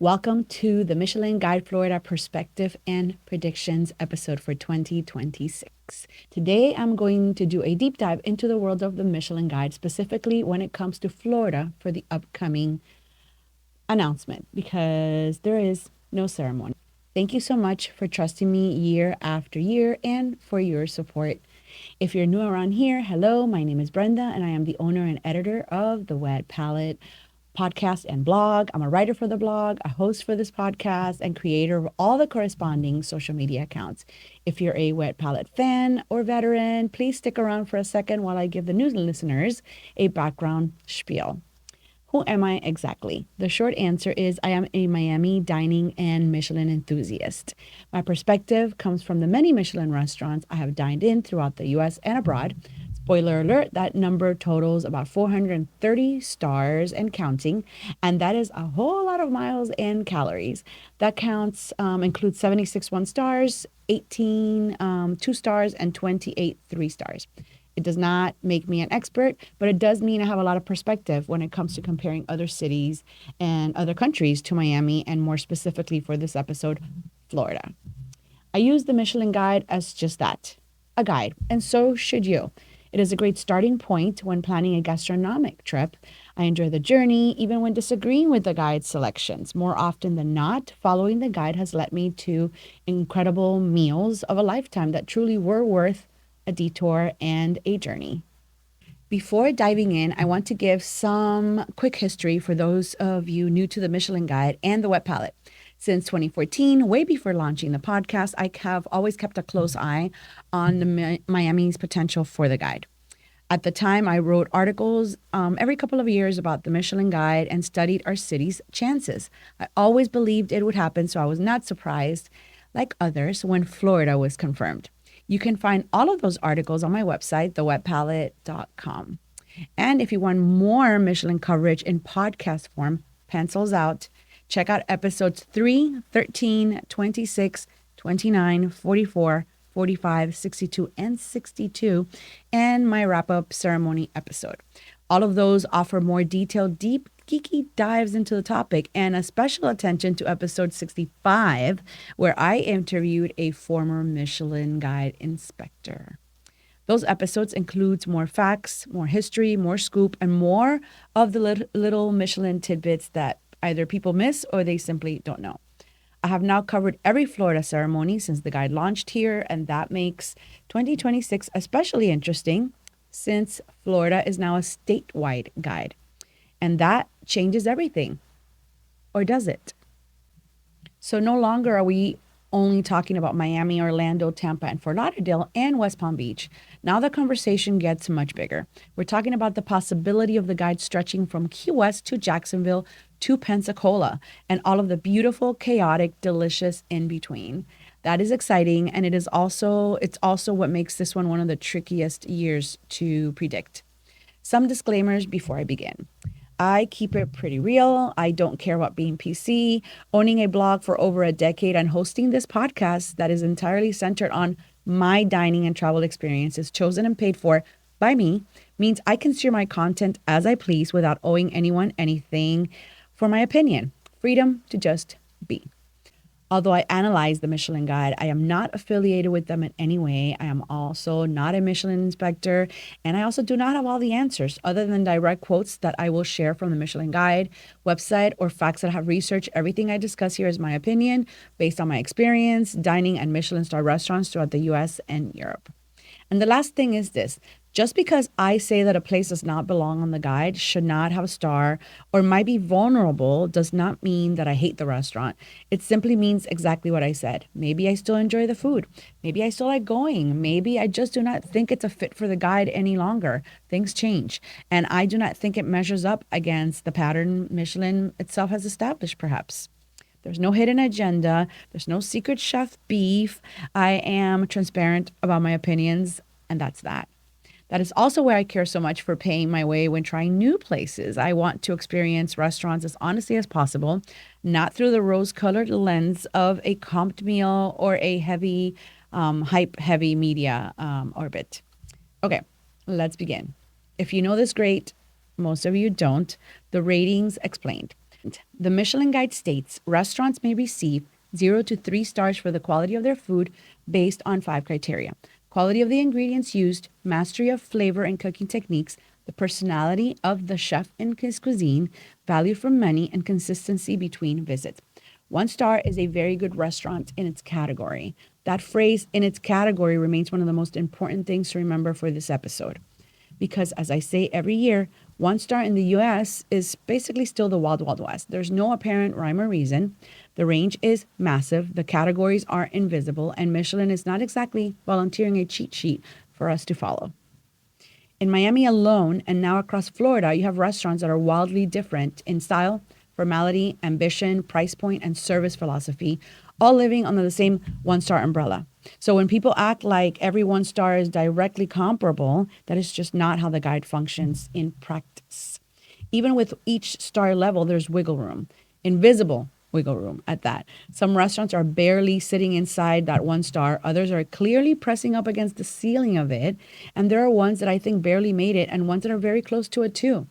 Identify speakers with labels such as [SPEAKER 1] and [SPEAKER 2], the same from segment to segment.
[SPEAKER 1] Welcome to the Michelin Guide Florida Perspective and Predictions episode for 2026. Today, I'm going to do a deep dive into the world of the Michelin Guide, specifically when it comes to Florida for the upcoming announcement, because there is no ceremony. Thank you so much for trusting me year after year and for your support. If you're new around here, hello, my name is Brenda, and I am the owner and editor of the Wet Palette podcast and blog. I'm a writer for the blog, a host for this podcast, and creator of all the corresponding social media accounts. If you're a Wet Palette fan or veteran, please stick around for a second while I give the new listeners a background spiel. Who am I exactly? The short answer is I am a Miami dining and Michelin enthusiast. My perspective comes from the many Michelin restaurants I have dined in throughout the US and abroad. Spoiler alert, that number totals about 430 stars and counting, and that is a whole lot of miles and calories. That counts includes 76 one stars, 18 two stars, and 28 three stars. It does not make me an expert, but it does mean I have a lot of perspective when it comes to comparing other cities and other countries to Miami, and more specifically for this episode, Florida. I use the Michelin Guide as just that, a guide, and so should you. It is a great starting point when planning a gastronomic trip. I enjoy the journey, even when disagreeing with the guide selections. More often than not, following the guide has led me to incredible meals of a lifetime that truly were worth a detour and a journey. Before diving in, I want to give some quick history for those of you new to the Michelin Guide and the Wet Palette. Since 2014, way before launching the podcast, I have always kept a close eye on Miami's potential for the guide. At the time, I wrote articles every couple of years about the Michelin Guide and studied our city's chances. I always believed it would happen, so I was not surprised, like others, when Florida was confirmed. You can find all of those articles on my website, thewetpalette.com. And if you want more Michelin coverage in podcast form, pencils out, check out episodes 3, 13, 26, 29, 44, 45, 62, and 62, and my wrap-up ceremony episode. All of those offer more detailed, deep, geeky dives into the topic, and a special attention to episode 65, where I interviewed a former Michelin Guide inspector. Those episodes include more facts, more history, more scoop, and more of the little Michelin tidbits that either people miss or they simply don't know. I have now covered every Florida ceremony since the guide launched here, and that makes 2026 especially interesting since Florida is now a statewide guide. And that changes everything. Or does it? So no longer are we only talking about Miami, Orlando, Tampa, and Fort Lauderdale, and West Palm Beach. Now the conversation gets much bigger. We're talking about the possibility of the guide stretching from Key West to Jacksonville to Pensacola, and all of the beautiful, chaotic, delicious in between. That is exciting, and it's also what makes this one of the trickiest years to predict. Some disclaimers before I begin. I keep it pretty real. I don't care about being PC, owning a blog for over a decade, and hosting this podcast that is entirely centered on my dining and travel experiences, chosen and paid for by me, means I can steer my content as I please without owing anyone anything for my opinion. Freedom to just be. Although I analyze the Michelin Guide, I am not affiliated with them in any way. I am also not a Michelin inspector, and I also do not have all the answers other than direct quotes that I will share from the Michelin Guide website or facts that I have researched. Everything I discuss here is my opinion based on my experience dining at Michelin star restaurants throughout the US and Europe. And the last thing is this. Just because I say that a place does not belong on the guide, should not have a star, or might be vulnerable, does not mean that I hate the restaurant. It simply means exactly what I said. Maybe I still enjoy the food. Maybe I still like going. Maybe I just do not think it's a fit for the guide any longer. Things change. And I do not think it measures up against the pattern Michelin itself has established, perhaps. There's no hidden agenda. There's no secret chef beef. I am transparent about my opinions, and that's that. That is also why I care so much for paying my way when trying new places. I want to experience restaurants as honestly as possible, not through the rose-colored lens of a comped meal or a heavy, hype-heavy media orbit. Okay, let's begin. If you know this, great. Most of you don't. The ratings explained. The Michelin Guide states restaurants may receive 0 to 3 stars for the quality of their food based on 5 criteria: quality of the ingredients used, mastery of flavor and cooking techniques, the personality of the chef and his cuisine, value for money, and consistency between visits. 1 star is a very good restaurant in its category. That phrase, in its category, remains one of the most important things to remember for this episode. Because, as I say every year, 1 star in the US is basically still the wild, wild west. There's no apparent rhyme or reason. The range is massive, the categories are invisible, and Michelin is not exactly volunteering a cheat sheet for us to follow. In Miami alone, and now across Florida, you have restaurants that are wildly different in style, formality, ambition, price point, and service philosophy, all living under the same 1 star umbrella. So when people act like every 1 star is directly comparable, that is just not how the guide functions in practice. Even with each star level, there's wiggle room, invisible wiggle room at that. Some restaurants are barely sitting inside that 1 star. Others are clearly pressing up against the ceiling of it. And there are ones that I think barely made it and ones that are very close to a 2.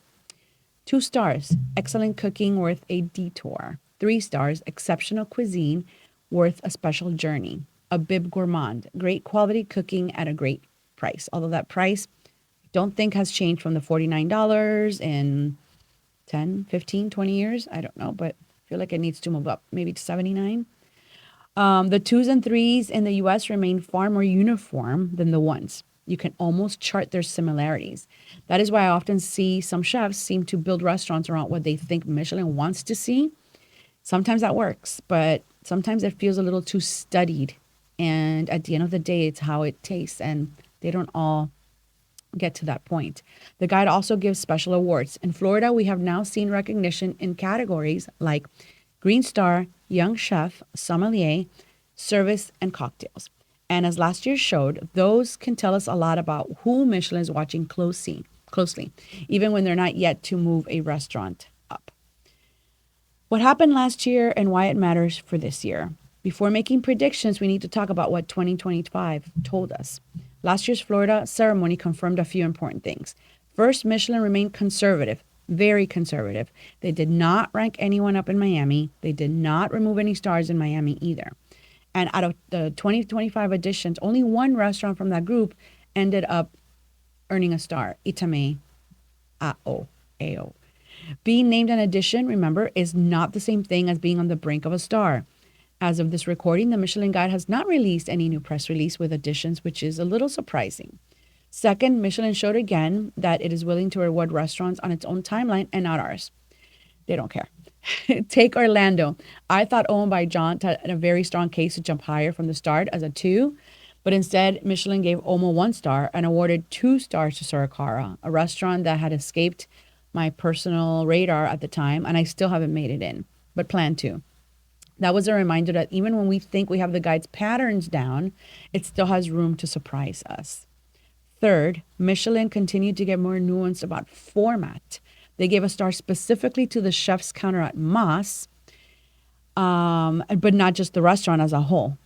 [SPEAKER 1] 2 stars, excellent cooking worth a detour. 3 stars, exceptional cuisine worth a special journey. A bib gourmand, great quality cooking at a great price. Although that price, I don't think has changed from the $49 in 10, 15, 20 years. I don't know, but I feel like it needs to move up, maybe to 79. The 2s and 3s in the US remain far more uniform than the 1s. You can almost chart their similarities. That is why I often see some chefs seem to build restaurants around what they think Michelin wants to see. Sometimes that works, but sometimes it feels a little too studied. And at the end of the day, it's how it tastes, and they don't all get to that point. The guide also gives special awards. In Florida, we have now seen recognition in categories like Green Star, Young Chef, Sommelier, Service, and Cocktails. And as last year showed, those can tell us a lot about who Michelin is watching closely, even when they're not yet to move a restaurant up. What happened last year and why it matters for this year. Before making predictions, we need to talk about what 2025 told us. Last year's Florida ceremony confirmed a few important things. First, Michelin remained conservative, very conservative. They did not rank anyone up in Miami. They did not remove any stars in Miami either. And out of the 2025 editions, only one restaurant from that group ended up earning a star, Itame Ao. Being named an edition, remember, is not the same thing as being on the brink of a star. As of this recording, the Michelin Guide has not released any new press release with additions, which is a little surprising. Second, Michelin showed again that it is willing to reward restaurants on its own timeline and not ours. They don't care. Take Orlando. I thought Owned by John had a very strong case to jump higher from the start as a 2, but instead Michelin gave Omo 1 star and awarded 2 stars to Sorokara, a restaurant that had escaped my personal radar at the time, and I still haven't made it in, but plan to. That was a reminder that even when we think we have the guide's patterns down, it still has room to surprise us. Third, Michelin continued to get more nuanced about format. They gave a star specifically to the chef's counter at Mas, but not just the restaurant as a whole.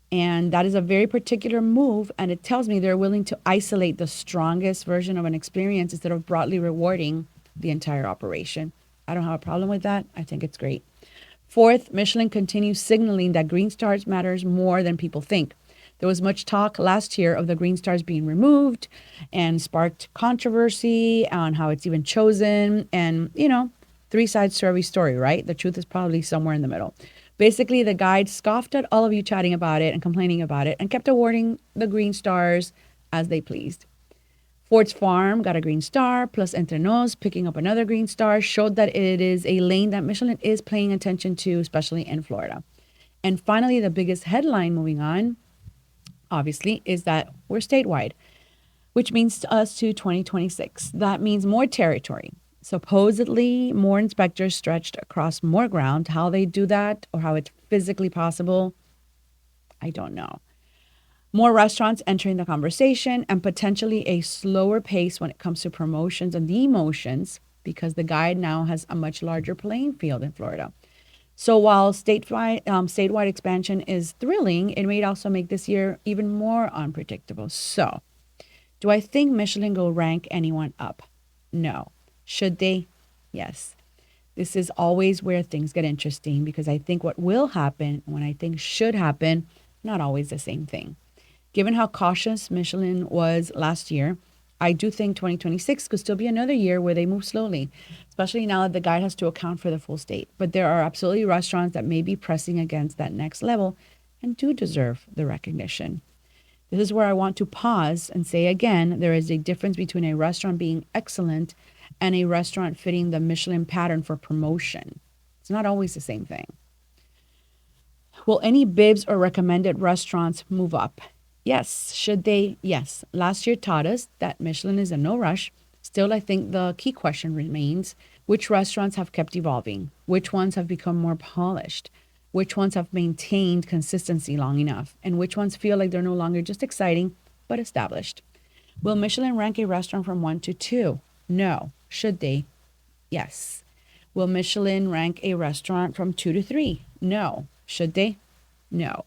[SPEAKER 1] And that is a very particular move, and it tells me they're willing to isolate the strongest version of an experience instead of broadly rewarding the entire operation. I don't have a problem with that. I think it's great. Fourth, Michelin continues signaling that green stars matters more than people think. There was much talk last year of the green stars being removed and sparked controversy on how it's even chosen. And, 3 sides to every story, right? The truth is probably somewhere in the middle. Basically, the guide scoffed at all of you chatting about it and complaining about it and kept awarding the green stars as they pleased. Ford's Farm got a green star, plus Entre Nos picking up another green star showed that it is a lane that Michelin is paying attention to, especially in Florida. And finally, the biggest headline moving on, obviously, is that we're statewide, which means to us to 2026. That means more territory. Supposedly, more inspectors stretched across more ground. How they do that or how it's physically possible, I don't know. More restaurants entering the conversation and potentially a slower pace when it comes to promotions and the emotions because the guide now has a much larger playing field in Florida. So while statewide expansion is thrilling, it may also make this year even more unpredictable. So do I think Michelin will rank anyone up? No. Should they? Yes. This is always where things get interesting because I think what will happen and what I think should happen, not always the same thing. Given how cautious Michelin was last year, I do think 2026 could still be another year where they move slowly, especially now that the guide has to account for the full state. But there are absolutely restaurants that may be pressing against that next level and do deserve the recognition. This is where I want to pause and say again, there is a difference between a restaurant being excellent and a restaurant fitting the Michelin pattern for promotion. It's not always the same thing. Will any bibs or recommended restaurants move up? Yes. Should they? Yes. Last year taught us that Michelin is in no rush. Still, I think the key question remains, which restaurants have kept evolving? Which ones have become more polished? Which ones have maintained consistency long enough? And which ones feel like they're no longer just exciting, but established? Will Michelin rank a restaurant from 1 to 2? No. Should they? Yes. Will Michelin rank a restaurant from 2 to 3? No. Should they? No.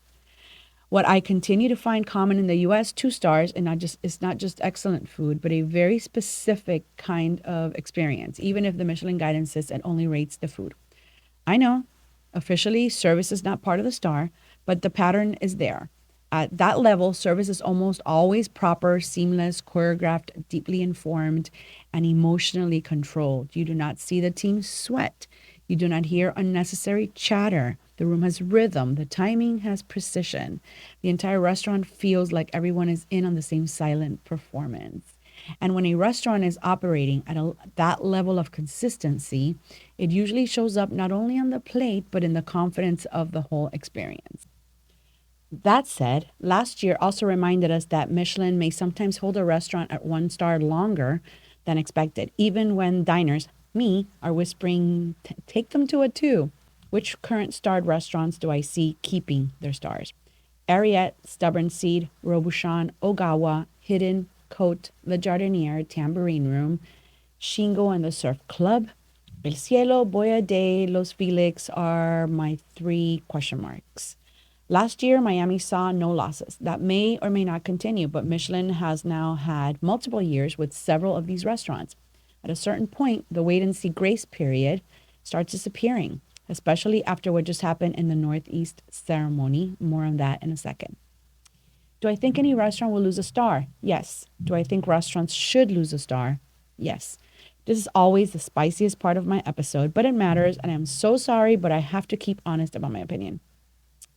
[SPEAKER 1] What I continue to find common in the US, 2 stars, and it's not just excellent food, but a very specific kind of experience, even if the Michelin guide insists it only rates the food. I know, officially, service is not part of the star, but the pattern is there. At that level, service is almost always proper, seamless, choreographed, deeply informed, and emotionally controlled. You do not see the team sweat. You do not hear unnecessary chatter. The room has rhythm. The timing has precision. The entire restaurant feels like everyone is in on the same silent performance. And when a restaurant is operating at that level of consistency, it usually shows up not only on the plate, but in the confidence of the whole experience. That said, last year also reminded us that Michelin may sometimes hold a restaurant at 1 star longer than expected, even when diners, me, are whispering, take them to a 2. Which current starred restaurants do I see keeping their stars? Ariete, Stubborn Seed, Robuchon, Ogawa, Hidden, Cote, Le Jardiniere, Tambourine Room, Shingo and the Surf Club, El Cielo, Boya de Los Felix are my 3 question marks. Last year, Miami saw no losses. That may or may not continue, but Michelin has now had multiple years with several of these restaurants. At a certain point, the wait-and-see grace period starts disappearing, especially after what just happened in the Northeast ceremony. More on that in a second. Do I think any restaurant will lose a star? Yes. Do I think restaurants should lose a star? Yes. This is always the spiciest part of my episode, but it matters, and I'm so sorry, but I have to keep honest about my opinion.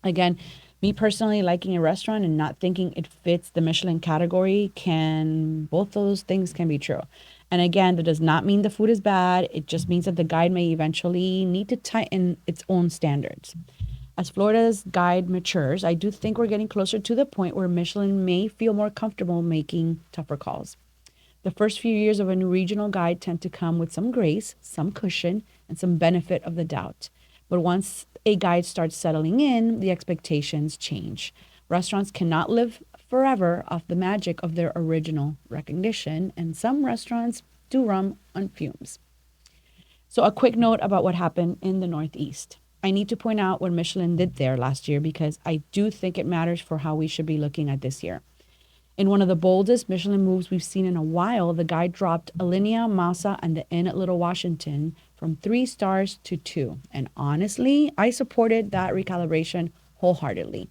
[SPEAKER 1] Again, me personally liking a restaurant and not thinking it fits the Michelin category both those things can be true. And again, that does not mean the food is bad. It just means that the guide may eventually need to tighten its own standards. As Florida's guide matures, I do think we're getting closer to the point where Michelin may feel more comfortable making tougher calls. The first few years of a new regional guide tend to come with some grace, some cushion, and some benefit of the doubt. But once a guide starts settling in, the expectations change. Restaurants cannot live forever off the magic of their original recognition, and some restaurants do run on fumes. So a quick note about what happened in the Northeast. I need to point out what Michelin did there last year because I do think it matters for how we should be looking at this year. In one of the boldest Michelin moves we've seen in a while, the guide dropped Alinea, Masa, and the Inn at Little Washington from 3 stars to 2. And honestly, I supported that recalibration wholeheartedly.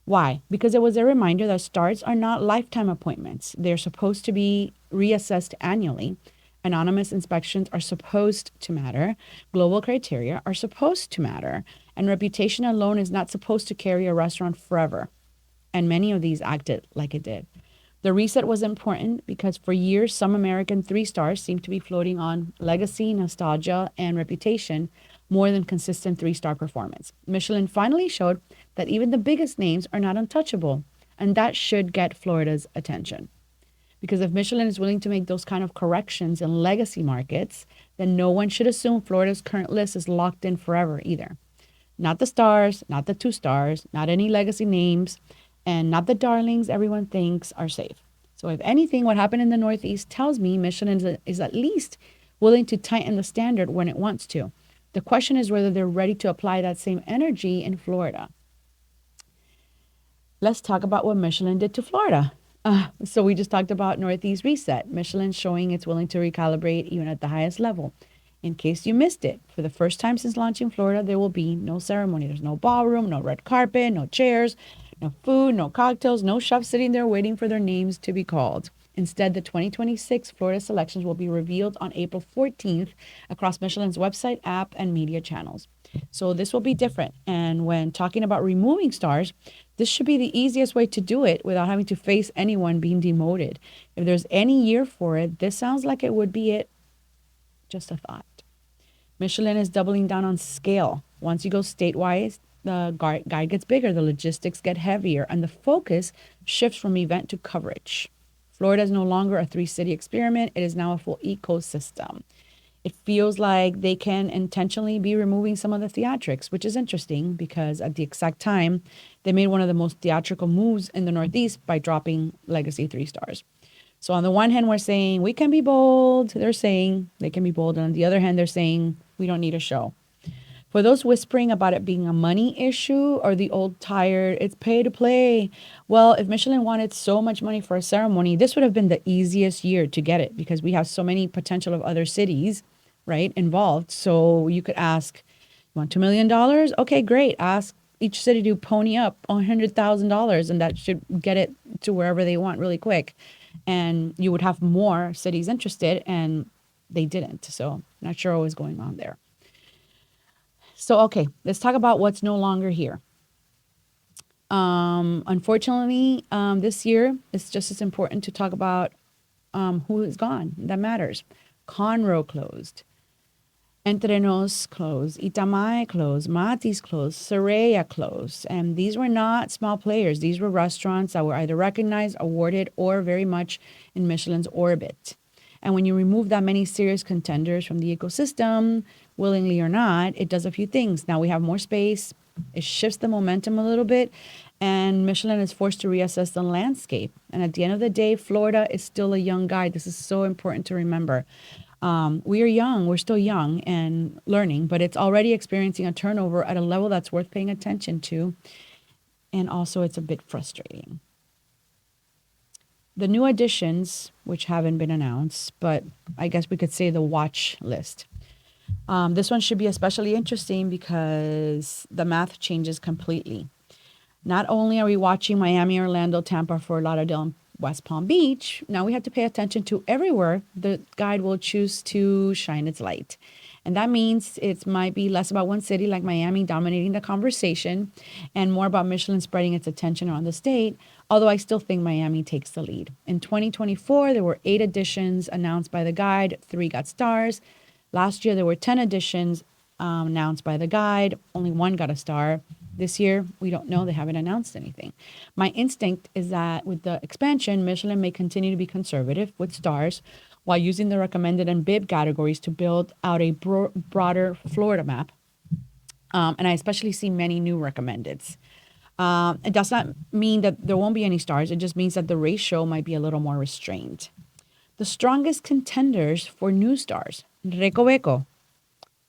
[SPEAKER 1] Why? Because it was a reminder that stars are not lifetime appointments. They're supposed to be reassessed annually. Anonymous inspections are supposed to matter. Global criteria are supposed to matter. And reputation alone is not supposed to carry a restaurant forever. And many of these acted like it did. The reset was important because for years, some American 3 stars seemed to be floating on legacy, nostalgia, and reputation more than consistent 3-star performance. Michelin finally showed that even the biggest names are not untouchable, and that should get Florida's attention. Because if Michelin is willing to make those kind of corrections in legacy markets, then no one should assume Florida's current list is locked in forever either. Not the stars, not the 2 stars, not any legacy names, and not the darlings everyone thinks are safe. So if anything, what happened in the Northeast tells me Michelin is at least willing to tighten the standard when it wants to. The question is whether they're ready to apply that same energy in Florida. Let's talk about what Michelin did to Florida. So we just talked about Northeast reset. Michelin showing it's willing to recalibrate even at the highest level. In case you missed it, for the first time since launching Florida, there will be no ceremony. There's no ballroom, no red carpet, no chairs, no food, no cocktails, no chefs sitting there waiting for their names to be called. Instead, the 2026 Florida selections will be revealed on April 14th across Michelin's website, app, and media channels. So this will be different. And when talking about removing stars, this should be the easiest way to do it without having to face anyone being demoted. If there's any year for it, this sounds like it would be it. Just a thought. Michelin is doubling down on scale. Once you go statewide, the guide gets bigger, the logistics get heavier, and the focus shifts from event to coverage. Florida is no longer a three-city experiment. It is now a full ecosystem. It feels like they can intentionally be removing some of the theatrics, which is interesting because at the exact time, they made one of the most theatrical moves in the Northeast by dropping Legacy 3 stars. So on the one hand, we're saying we can be bold. They're saying they can be bold. And on the other hand, they're saying we don't need a show. For those whispering about it being a money issue or the old tired, it's pay to play. Well, if Michelin wanted so much money for a ceremony, this would have been the easiest year to get it because we have so many potential of other cities, right, involved. So you could ask, you want $2 million? Okay, great. Ask each city to pony up $100,000 and that should get it to wherever they want really quick. And you would have more cities interested, and they didn't. So not sure what was going on there. So, okay, let's talk about what's no longer here. Unfortunately, this year, it's just as important to talk about who is gone. That matters. Conroe closed. Entre Nos closed, Itamae closed, Mati's closed, Soraya closed. And these were not small players. These were restaurants that were either recognized, awarded, or very much in Michelin's orbit. And when you remove that many serious contenders from the ecosystem, willingly or not, it does a few things. Now we have more space. It shifts the momentum a little bit. And Michelin is forced to reassess the landscape. And at the end of the day, Florida is still a young guide. This is so important to remember. We are young, we're still young and learning, but it's already experiencing a turnover at a level that's worth paying attention to. And also it's a bit frustrating. The new additions, which haven't been announced, but I guess we could say the watch list. This one should be especially interesting because the math changes completely. Not only are we watching Miami, Orlando, Tampa, Fort Lauderdale, and West Palm Beach, now we have to pay attention to everywhere the guide will choose to shine its light. And that means it might be less about one city like Miami dominating the conversation and more about Michelin spreading its attention around the state, although I still think Miami takes the lead. In 2024, there were 8 editions announced by the guide, 3 got stars. Last year, there were 10 editions announced by the guide, only 1 got a star. This year, we don't know. They haven't announced anything. My instinct is that with the expansion, Michelin may continue to be conservative with stars while using the recommended and bib categories to build out a broader Florida map. And I especially see many new recommendeds. It does not mean that there won't be any stars. It just means that the ratio might be a little more restrained. The strongest contenders for new stars, Recoveco.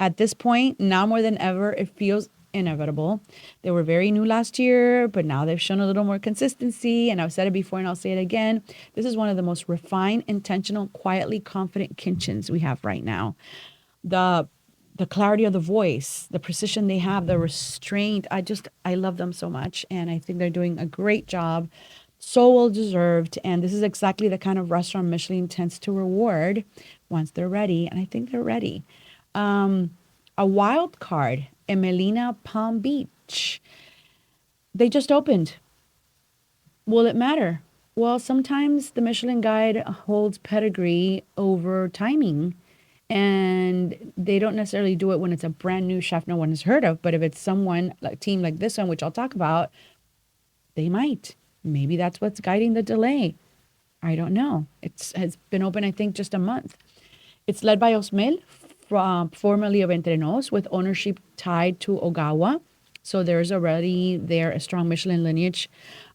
[SPEAKER 1] At this point, now more than ever, it feels inevitable. They were very new last year, but now they've shown a little more consistency. And I've said it before and I'll say it again. This is one of the most refined, intentional, quietly confident kitchens we have right now. The clarity of the voice, the precision they have, the restraint. I love them so much. And I think they're doing a great job. So well deserved. And this is exactly the kind of restaurant Michelin tends to reward once they're ready. And I think they're ready. A wild card, Emelina Palm Beach. They just opened. Will it matter? Well, sometimes the Michelin Guide holds pedigree over timing. And they don't necessarily do it when it's a brand new chef no one has heard of. But if it's someone, like a team like this one, which I'll talk about, they might. Maybe that's what's guiding the delay. I don't know. It has been open, I think, just a month. It's led by Osmel, formerly of Entre Nos, with ownership tied to Ogawa. So there's already there a strong Michelin lineage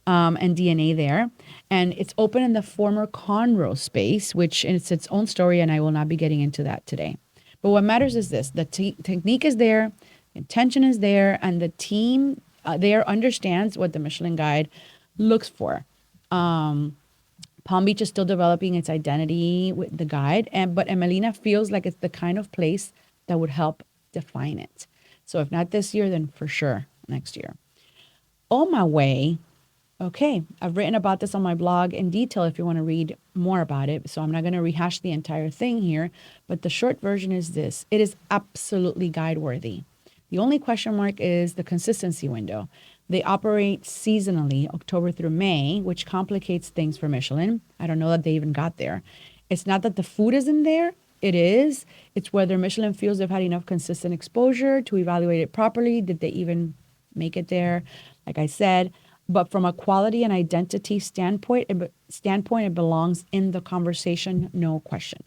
[SPEAKER 1] and DNA there. And it's open in the former Conroe space, which is its own story, and I will not be getting into that today. But what matters is this. The technique is there, intention is there, and the team there understands what the Michelin Guide looks for. Palm Beach is still developing its identity with the guide, but Emelina feels like it's the kind of place that would help define it. So if not this year, then for sure next year. On my way, okay, I've written about this on my blog in detail if you want to read more about it. So I'm not going to rehash the entire thing here, but the short version is this. It is absolutely guide worthy. The only question mark is the consistency window. They operate seasonally, October through May, which complicates things for Michelin. I don't know that they even got there. It's not that the food isn't there. It is. It's whether Michelin feels they've had enough consistent exposure to evaluate it properly. Did they even make it there? Like I said, but from a quality and identity standpoint, it belongs in the conversation, no question.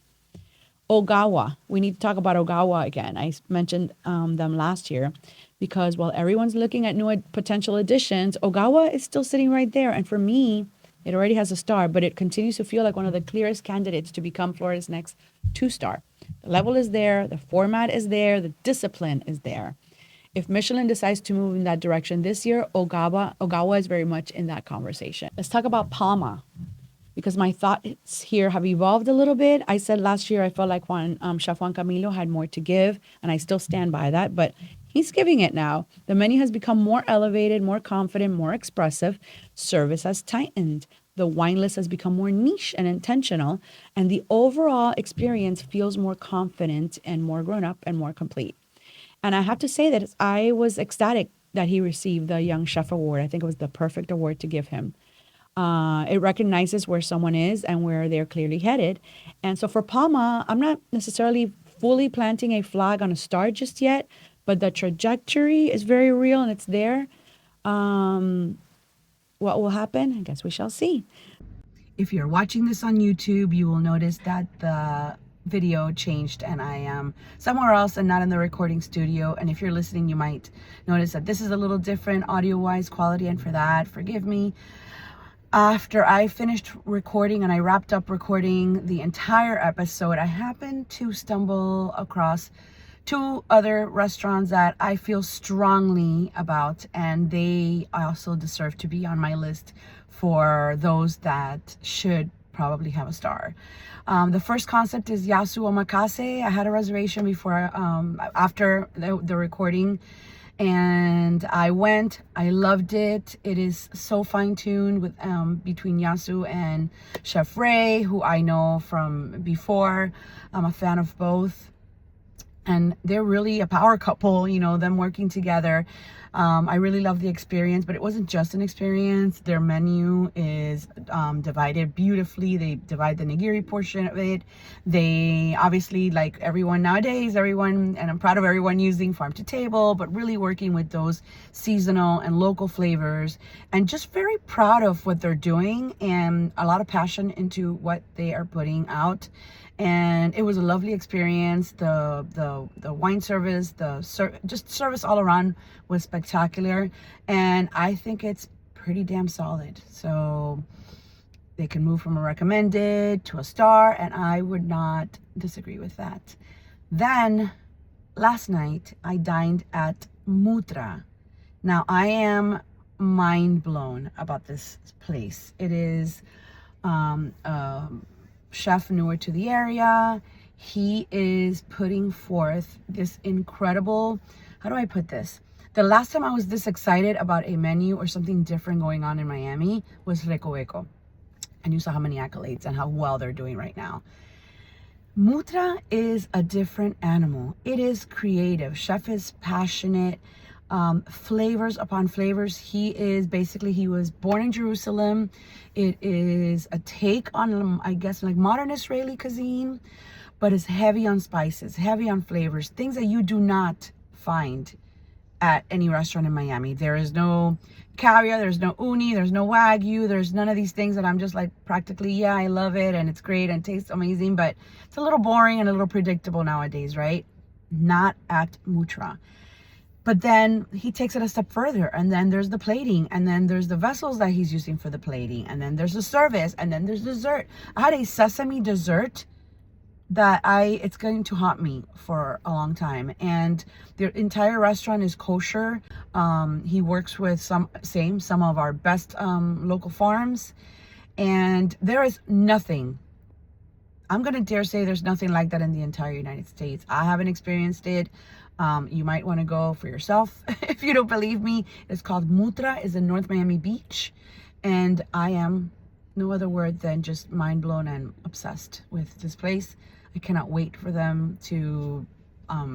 [SPEAKER 1] Ogawa. We need to talk about Ogawa again. I mentioned them last year because while everyone's looking at new potential additions, Ogawa is still sitting right there. And for me, it already has a star, but it continues to feel like one of the clearest candidates to become Florida's next 2-star. The level is there, the format is there, the discipline is there. If Michelin decides to move in that direction this year, Ogawa is very much in that conversation. Let's talk about Palma, because my thoughts here have evolved a little bit. I said last year I felt like Chef Juan Camilo had more to give, and I still stand by that, but he's giving it now. The menu has become more elevated, more confident, more expressive. Service has tightened. The wine list has become more niche and intentional, and the overall experience feels more confident and more grown up and more complete. And I have to say that I was ecstatic that he received the Young Chef Award. I think it was the perfect award to give him. It recognizes where someone is and where they're clearly headed. And so for Palma, I'm not necessarily fully planting a flag on a star just yet, but the trajectory is very real and it's there. What will happen? I guess we shall see. If you're watching this on YouTube, you will notice that the video changed and I am somewhere else and not in the recording studio. And if you're listening, you might notice that this is a little different audio-wise quality, and for that, forgive me. After I finished recording and I wrapped up recording the entire episode, I happened to stumble across 2 other restaurants that I feel strongly about, and they also deserve to be on my list for those that should probably have a star. The first concept is Yasu Omakase. I had a reservation before, after the recording, and I went. I loved it. It is so fine-tuned with between Yasu and Chef Ray, who I know from before. I'm a fan of both, and they're really a power couple, you know, them working together. I really love the experience, but it wasn't just an experience. Their menu is divided beautifully. They divide the nigiri portion of it. They obviously, like everyone nowadays, and I'm proud of everyone using farm to table, but really working with those seasonal and local flavors, and just very proud of what they're doing and a lot of passion into what they are putting out. And it was a lovely experience. The wine service, just service all around was spectacular, and I think it's pretty damn solid. So they can move from a recommended to a star, and I would not disagree with that. Then last night I dined at Mutra. Now I am mind blown about this place. It is chef newer to the area. He is putting forth this incredible, how do I put this? The last time I was this excited about a menu or something different going on in Miami was Recoveco. And you saw how many accolades and how well they're doing right now. Mutra is a different animal. It is creative. Chef is passionate. Flavors upon flavors. He was born in Jerusalem. It is a take on, I guess, like modern Israeli cuisine, but it's heavy on spices, heavy on flavors, things that you do not find at any restaurant in Miami. There is no caviar, there's no uni, there's no wagyu, there's none of these things that I'm just like practically, yeah, I love it and it's great and tastes amazing, but it's a little boring and a little predictable nowadays, right? Not at Mutra. But then he takes it a step further, and then there's the plating, and then there's the vessels that he's using for the plating, and then there's the service, and then there's dessert. I had a sesame dessert that it's going to haunt me for a long time, and the entire restaurant is kosher. He works with some of our best local farms, and there is nothing I'm going to dare say there's nothing like that in the entire United States. I haven't experienced it. You might want to go for yourself if you don't believe me. It's called Mutra. It's in North Miami Beach. And I am, no other word than just mind blown and obsessed with this place. I cannot wait for them to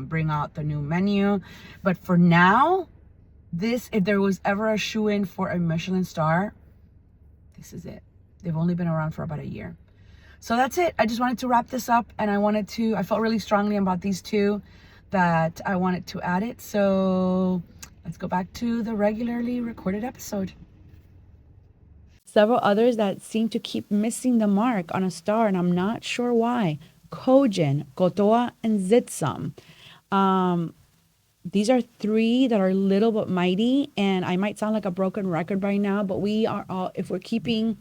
[SPEAKER 1] bring out the new menu. But for now, this, if there was ever a shoe-in for a Michelin star, this is it. They've only been around for about a year. So that's it. I just wanted to wrap this up, and I felt really strongly about these two that I wanted to add it. So let's go back to the regularly recorded episode. Several others that seem to keep missing the mark on a star, and I'm not sure why. Kojin, Kotoa, and Zitsum. These are three that are a little but mighty, and I might sound like a broken record right now, but we are all, if we're keeping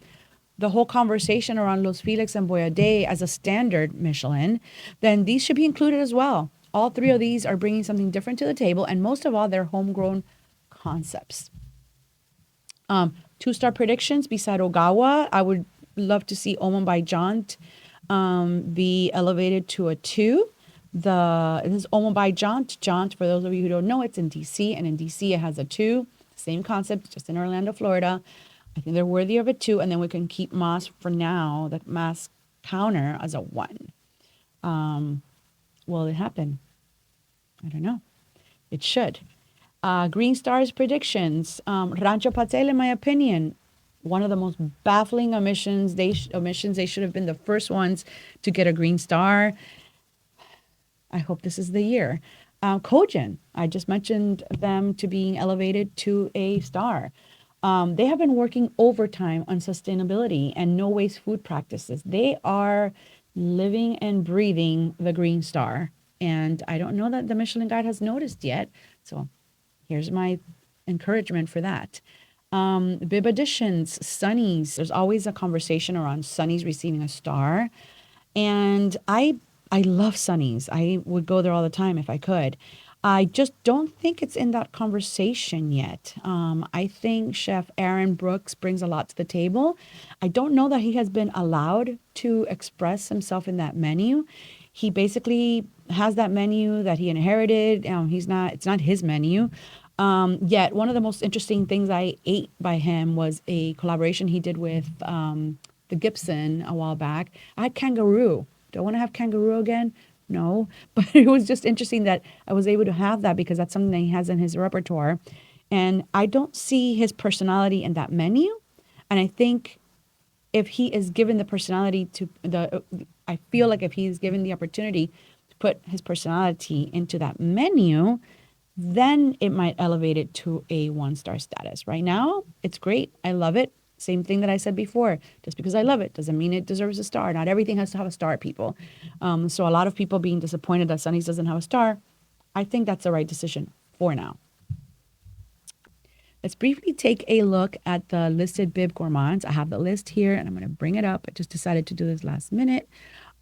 [SPEAKER 1] the whole conversation around Los Felix and Boyardee as a standard Michelin, then these should be included as well. All three of these are bringing something different to the table, and most of all, they're homegrown concepts. 2-star predictions beside Ogawa. I would love to see Omon by Jaunt be elevated to a 2. This is Omon by Jaunt. Jaunt, for those of you who don't know, it's in DC, and in DC it has a 2. Same concept, just in Orlando, Florida. I think they're worthy of a 2, and then we can keep Moss for now, the Mass counter, as a 1. Will it happen? I don't know. It should. Green Stars predictions. Rancho Patel, in my opinion, one of the most baffling omissions. They should have been the first ones to get a green star. I hope this is the year. Kojin, I just mentioned them to being elevated to a star. They have been working overtime on sustainability and no waste food practices. They are living and breathing the green star. And I don't know that the Michelin Guide has noticed yet. So here's my encouragement for that. Bib additions, Sunnies. There's always a conversation around Sunnies receiving a star. And I love Sunnies. I would go there all the time if I could. I just don't think it's in that conversation yet. I think Chef Aaron Brooks brings a lot to the table. I don't know that he has been allowed to express himself in that menu. He basically has that menu that he inherited. It's not his menu. Yet one of the most interesting things I ate by him was a collaboration he did with the Gibson a while back. I had kangaroo. Do I want to have kangaroo again? No, but it was just interesting that I was able to have that because that's something that he has in his repertoire. And I don't see his personality in that menu. And I think if he is given the personality I feel like if he's given the opportunity to put his personality into that menu, then it might elevate it to a 1-star status. Right now, it's great. I love it. Same thing that I said before. Just because I love it doesn't mean it deserves a star. Not everything has to have a star, people. So a lot of people being disappointed that Sunny's doesn't have a star, I think that's the right decision for now. Let's briefly take a look at the listed bib gourmands. I have the list here, and I'm going to bring it up. I just decided to do this last minute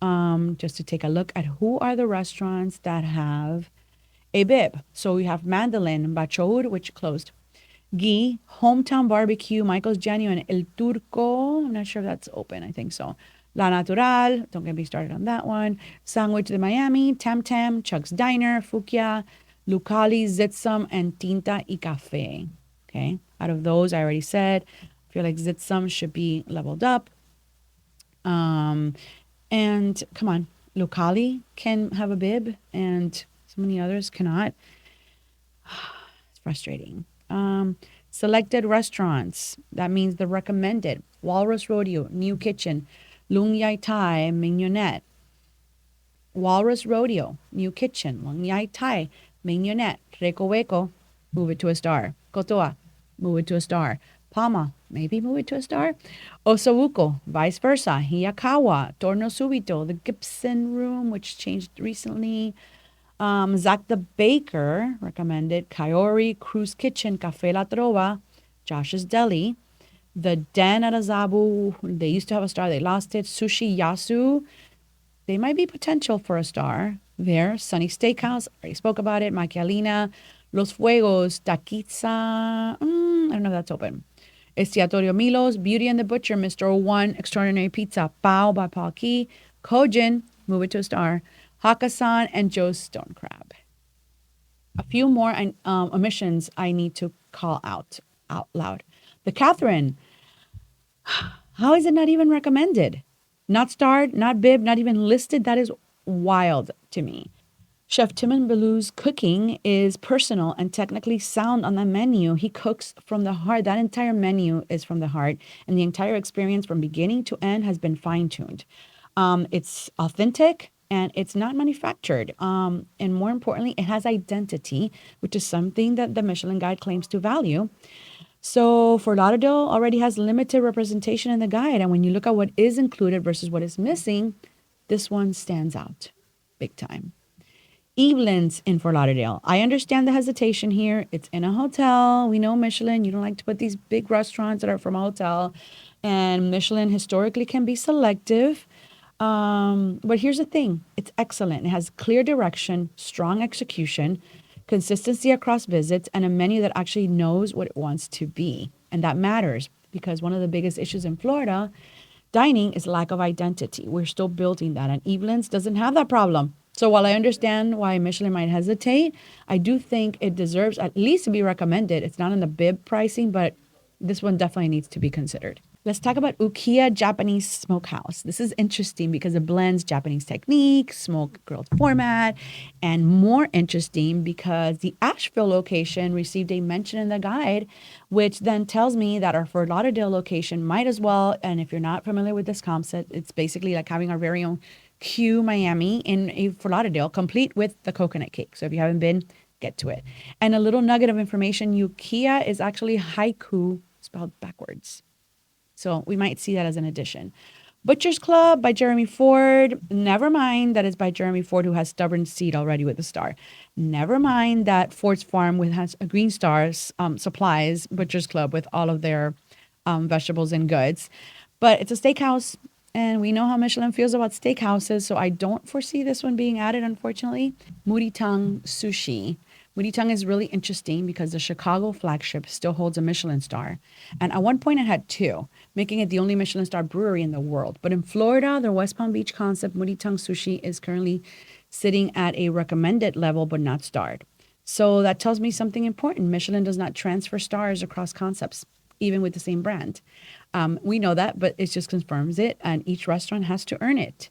[SPEAKER 1] just to take a look at who are the restaurants that have a bib. So we have Mandolin, Bachoud, which closed. Guy, Hometown Barbecue, Michael's Genuine, El Turco. I'm not sure if that's open. I think so. La Natural. Don't get me started on that one. Sandwich de Miami, Tam Tam, Chuck's Diner, Fukia, Lucali, Zitsum, and Tinta y Café. Okay. Out of those, I already said, I feel like Zitsum should be leveled up. And come on, Lucali can have a bib, and so many others cannot. It's frustrating. Selected restaurants. That means the recommended. Walrus Rodeo, New Kitchen, Lung Yai Thai, Mignonette. Walrus Rodeo, New Kitchen, Lung Yai Thai, Mignonette. Recoveco, move it to a star. Kotoa, move it to a star. Palma, maybe move it to a star. Osawuko, vice versa. Hiyakawa, Torno Subito, the Gibson Room, which changed recently. Zach the Baker recommended. Kaiori, Cruise Kitchen, Cafe La Trova, Josh's Deli. The Den at Azabu, they used to have a star, they lost it. Sushi Yasu, they might be potential for a star there. Sunny Steakhouse, already spoke about it. Michelina, Los Fuegos, Taquiza, I don't know if that's open. Estiatorio Milos, Beauty and the Butcher, Mr. 01, Extraordinary Pizza, Pao by Paul Key, Kojin, move it to a star. Hakkasan, and Joe's Stone Crab. A few more omissions I need to call out loud. The Catherine. How is it not even recommended? Not starred, not bib, not even listed. That is wild to me. Chef Timon Belou's cooking is personal and technically sound on the menu. He cooks from the heart. That entire menu is from the heart, and the entire experience from beginning to end has been fine-tuned. It's authentic and it's not manufactured. And more importantly, it has identity, which is something that the Michelin Guide claims to value. So Fort Lauderdale already has limited representation in the guide. And when you look at what is included versus what is missing, this one stands out big time. Evelyn's in Fort Lauderdale. I understand the hesitation here. It's in a hotel. We know Michelin. You don't like to put these big restaurants that are from a hotel. And Michelin historically can be selective. But here's the thing. It's excellent. It has clear direction, strong execution, consistency across visits, and a menu that actually knows what it wants to be. And that matters because one of the biggest issues in Florida dining is lack of identity. We're still building that. And Evelyn's doesn't have that problem. So while I understand why Michelin might hesitate, I do think it deserves at least to be recommended. It's not in the bib pricing, but this one definitely needs to be considered. Let's talk about Ukiya Japanese Smokehouse. This is interesting because it blends Japanese technique, smoke grilled format, and more interesting because the Asheville location received a mention in the guide, which then tells me that our Fort Lauderdale location might as well. And if you're not familiar with this concept, it's basically like having our very own Q Miami in a Fort Lauderdale, complete with the coconut cake. So if you haven't been, get to it. And a little nugget of information, Ukiya is actually haiku spelled backwards. So we might see that as an addition. Butcher's Club by Jeremy Ford. Never mind that it's by Jeremy Ford, who has Stubborn Seed already with a star. Never mind that Ford's Farm has a Green Stars supplies Butcher's Club with all of their vegetables and goods. But it's a steakhouse, and we know how Michelin feels about steakhouses, so I don't foresee this one being added, unfortunately. Moody Tongue Sushi. Moody Tongue is really interesting because the Chicago flagship still holds a Michelin star. And at one point it had two, making it the only Michelin star brewery in the world. But in Florida, the West Palm Beach concept, Moody Tongue Sushi, is currently sitting at a recommended level, but not starred. So that tells me something important. Michelin does not transfer stars across concepts, even with the same brand. We know that, but it just confirms it, and each restaurant has to earn it.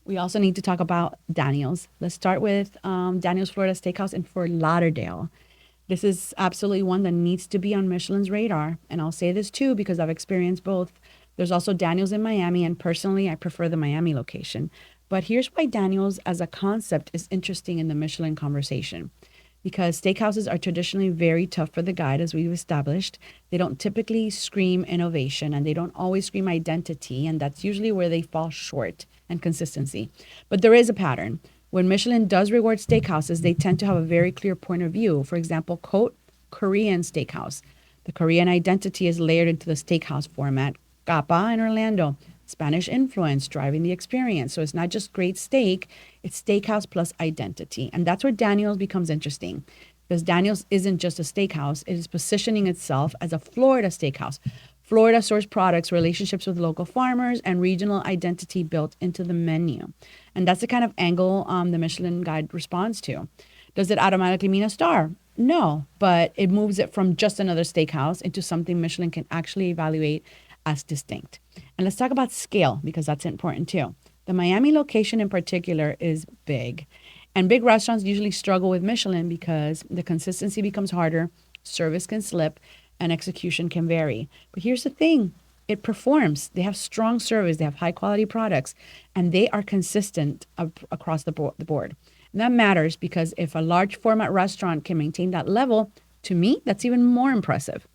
[SPEAKER 1] We also need to talk about Daniel's. Let's start with Daniel's Florida Steakhouse in Fort Lauderdale. This is absolutely one that needs to be on Michelin's radar. And I'll say this too because I've experienced both. There's also Daniel's in Miami, and personally, I prefer the Miami location. But here's why Daniel's as a concept is interesting in the Michelin conversation. Because steakhouses are traditionally very tough for the guide, as we've established. They don't typically scream innovation, and they don't always scream identity, and that's usually where they fall short, and consistency. But there is a pattern. When Michelin does reward steakhouses, they tend to have a very clear point of view. For example, quote, Korean steakhouse. The Korean identity is layered into the steakhouse format. Kappa in Orlando. Spanish influence driving the experience. So it's not just great steak, it's steakhouse plus identity. And that's where Daniel's becomes interesting. Because Daniel's isn't just a steakhouse, it is positioning itself as a Florida steakhouse. Florida sourced products, relationships with local farmers, and regional identity built into the menu. And that's the kind of angle the Michelin Guide responds to. Does it automatically mean a star? No, but it moves it from just another steakhouse into something Michelin can actually evaluate as distinct. And let's talk about scale, because that's important too. The Miami location in particular is big. And big restaurants usually struggle with Michelin because the consistency becomes harder, service can slip, and execution can vary. But here's the thing. It performs. They have strong service. They have high quality products, and they are consistent across the board. And that matters because if a large format restaurant can maintain that level, to me, that's even more impressive.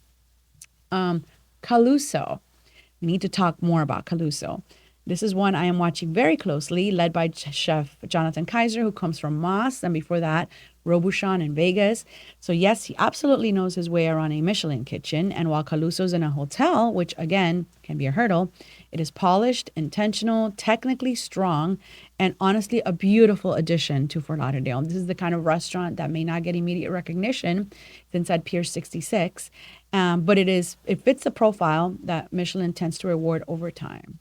[SPEAKER 1] Caluso. We need to talk more about Caluso. This is one I am watching very closely, led by Chef Jonathan Kaiser, who comes from Moss, and before that, Robuchon in Vegas. So yes, he absolutely knows his way around a Michelin kitchen. And while Caluso's in a hotel, which again can be a hurdle, it is polished, intentional, technically strong, and honestly a beautiful addition to Fort Lauderdale. This is the kind of restaurant that may not get immediate recognition. It's inside Pier 66, but it fits the profile that Michelin tends to reward over time.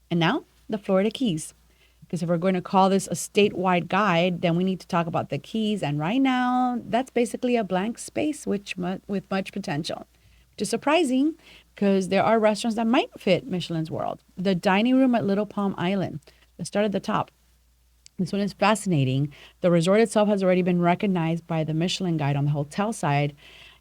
[SPEAKER 1] And now the Florida Keys. Because if we're going to call this a statewide guide, then we need to talk about the Keys. And right now, that's basically a blank space with much potential, which is surprising because there are restaurants that might fit Michelin's world. The dining room at Little Palm Island. Let's start at the top. This one is fascinating. The resort itself has already been recognized by the Michelin Guide on the hotel side,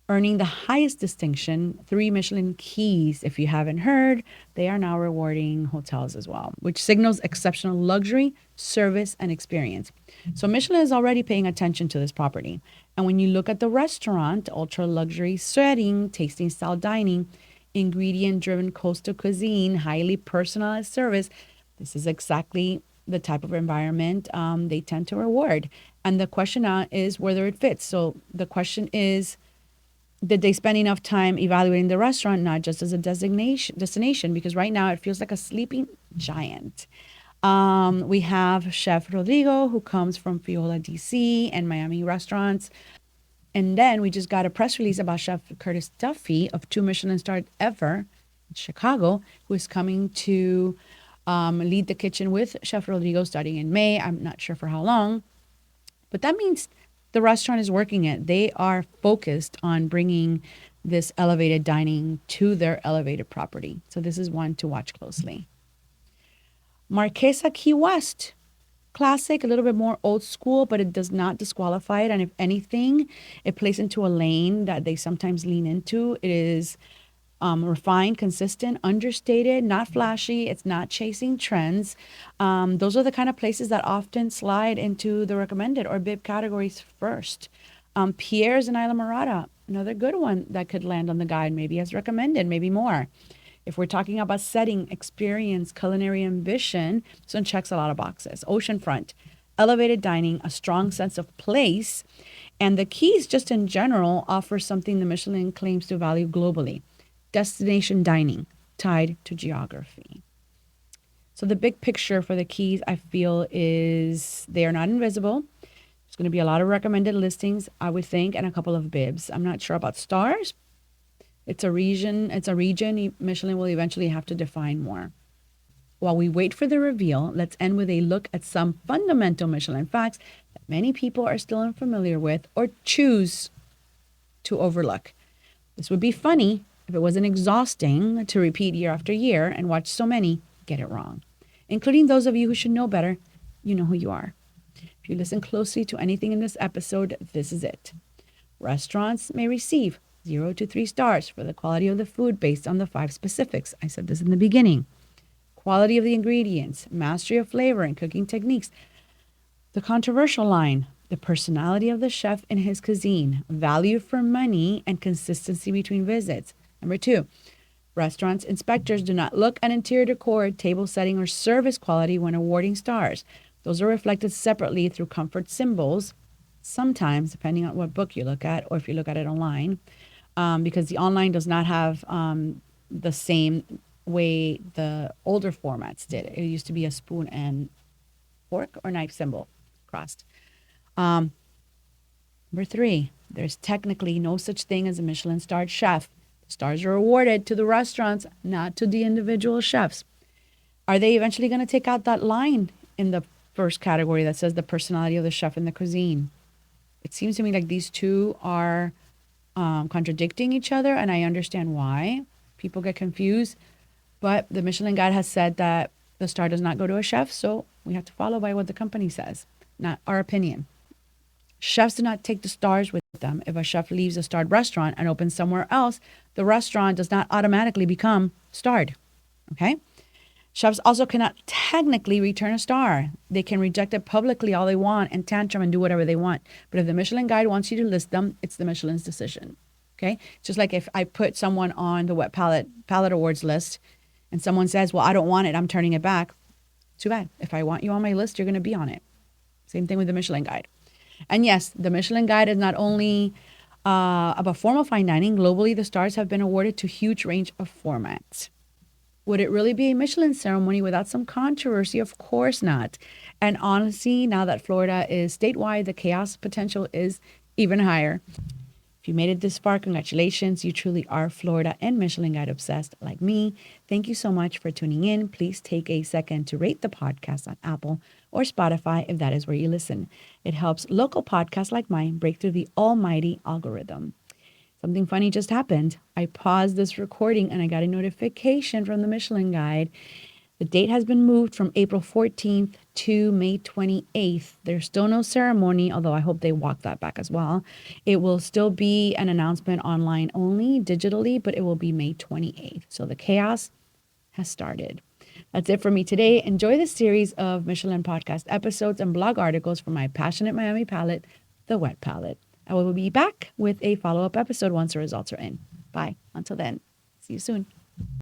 [SPEAKER 1] earning the highest distinction, 3 Michelin keys. If you haven't heard, they are now rewarding hotels as well, which signals exceptional luxury, service, and experience. So Michelin is already paying attention to this property. And when you look at the restaurant, ultra luxury setting, tasting style dining, ingredient-driven coastal cuisine, highly personalized service, this is exactly the type of environment they tend to reward. And the question now is whether it fits. So the question is, did they spend enough time evaluating the restaurant, not just as a destination? Because right now it feels like a sleeping giant. We have Chef Rodrigo, who comes from Fiola, DC, and Miami restaurants. And then we just got a press release about Chef Curtis Duffy of 2 Michelin stars ever in Chicago, who is coming to lead the kitchen with Chef Rodrigo starting in May. I'm not sure for how long, but that means the restaurant is working it. They are focused on bringing this elevated dining to their elevated property. So this is one to watch closely. Marquesa Key West. Classic, a little bit more old school, but it does not disqualify it. And if anything, it plays into a lane that they sometimes lean into. It is refined, consistent, understated, not flashy. It's not chasing trends. Those are the kind of places that often slide into the recommended or bib categories first. Pierre's and Isla Morada, another good one that could land on the guide, maybe as recommended, maybe more. If we're talking about setting, experience, culinary ambition, this one checks a lot of boxes. Oceanfront, elevated dining, a strong sense of place, and the Keys just in general offer something the Michelin claims to value globally. Destination dining tied to geography. So the big picture for the Keys, I feel, is they are not invisible. There's going to be a lot of recommended listings, I would think, and a couple of bibs. I'm not sure about stars. It's a region. Michelin will eventually have to define more. While we wait for the reveal, let's end with a look at some fundamental Michelin facts that many people are still unfamiliar with or choose to overlook. This would be funny if it wasn't exhausting to repeat year after year and watch so many get it wrong, including those of you who should know better. You know who you are. If you listen closely to anything in this episode, this is it. Restaurants may receive 0 to 3 stars for the quality of the food based on the 5 specifics. I said this in the beginning. Quality of the ingredients, mastery of flavor and cooking techniques. The controversial line, the personality of the chef and his cuisine, value for money, and consistency between visits. Number 2, restaurants inspectors do not look at interior decor, table setting, or service quality when awarding stars. Those are reflected separately through comfort symbols, sometimes, depending on what book you look at or if you look at it online, because the online does not have the same way the older formats did. It used to be a spoon and fork or knife symbol crossed. Number 3, there's technically no such thing as a Michelin-starred chef. The stars are awarded to the restaurants, not to the individual chefs. Are they eventually going to take out that line in the first category that says the personality of the chef and the cuisine? It seems to me like these two are contradicting each other, and I understand why people get confused. But the Michelin Guide has said that the star does not go to a chef, so we have to follow by what the company says, not our opinion. Chefs do not take the stars with them. If a chef leaves a starred restaurant and opens somewhere else, the restaurant does not automatically become starred. Okay? Chefs also cannot technically return a star. They can reject it publicly all they want and tantrum and do whatever they want. But if the Michelin Guide wants you to list them, it's the Michelin's decision. Okay? Just like if I put someone on the Wet Palate Awards list and someone says, well, I don't want it, I'm turning it back. Too bad. If I want you on my list, you're going to be on it. Same thing with the Michelin Guide. And yes, the Michelin Guide is not only about formal fine dining. Globally, the stars have been awarded to a huge range of formats. Would it really be a Michelin ceremony without some controversy? Of course not. And honestly, now that Florida is statewide, the chaos potential is even higher. If you made it this far, congratulations. You truly are Florida and Michelin Guide obsessed like me. Thank you so much for tuning in. Please take a second to rate the podcast on Apple or Spotify if that is where you listen. It helps local podcasts like mine break through the almighty algorithm. Something funny just happened. I paused this recording and I got a notification from the Michelin Guide. The date has been moved from April 14th to May 28th. There's still no ceremony, although I hope they walk that back as well. It will still be an announcement online only, digitally, but it will be May 28th. So the chaos has started. That's it for me today. Enjoy the series of Michelin podcast episodes and blog articles from my passionate Miami palate, the Wet Palate. I will be back with a follow-up episode once the results are in. Bye. Until then, see you soon.